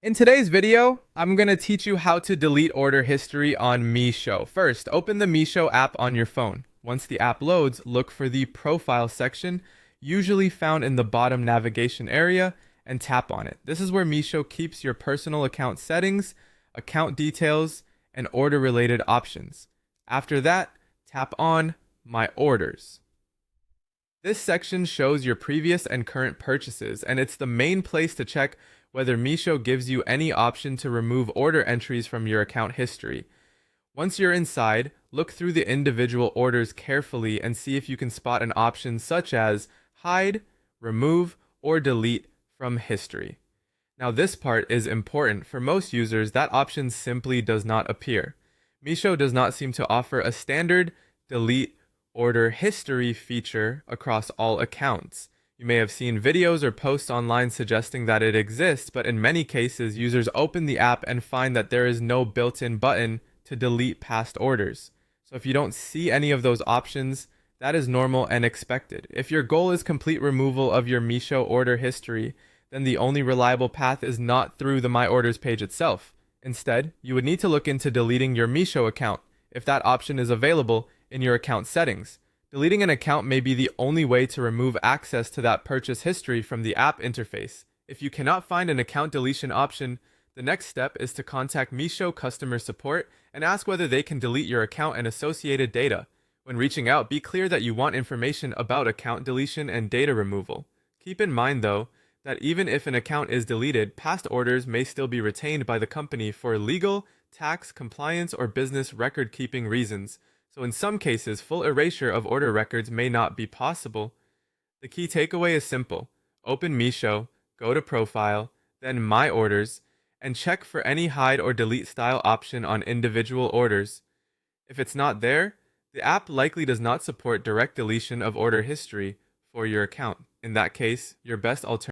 In today's video, I'm going to teach you how to delete order history on Meesho. First, open the Meesho app on your phone. Once the app loads, look for the Profile section, usually found in the bottom navigation area, and tap on it. This is where Meesho keeps your personal account settings, account details, and order-related options. After that, tap on My Orders. This section shows your previous and current purchases, and it's the main place to check whether Meesho gives you any option to remove order entries from your account history. Once you're inside, look through the individual orders carefully and see if you can spot an option such as hide, remove, or delete from history. Now this part is important. For most users, that option simply does not appear. Meesho does not seem to offer a standard delete order history feature across all accounts. You may have seen videos or posts online suggesting that it exists, but in many cases, users open the app and find that there is no built-in button to delete past orders. So if you don't see any of those options, that is normal and expected. If your goal is complete removal of your Meesho order history, then the only reliable path is not through the My Orders page itself. Instead, you would need to look into deleting your Meesho account, if that option is available in your account settings. Deleting an account may be the only way to remove access to that purchase history from the app interface. If you cannot find an account deletion option, the next step is to contact Meesho customer support and ask whether they can delete your account and associated data. When reaching out, be clear that you want information about account deletion and data removal. Keep in mind, though, that even if an account is deleted, past orders may still be retained by the company for legal, tax, compliance, or business record-keeping reasons. So in some cases, full erasure of order records may not be possible. The key takeaway is simple. Open Meesho, go to Profile, then My Orders, and check for any hide or delete style option on individual orders. If it's not there, the app likely does not support direct deletion of order history for your account. In that case, your best alternative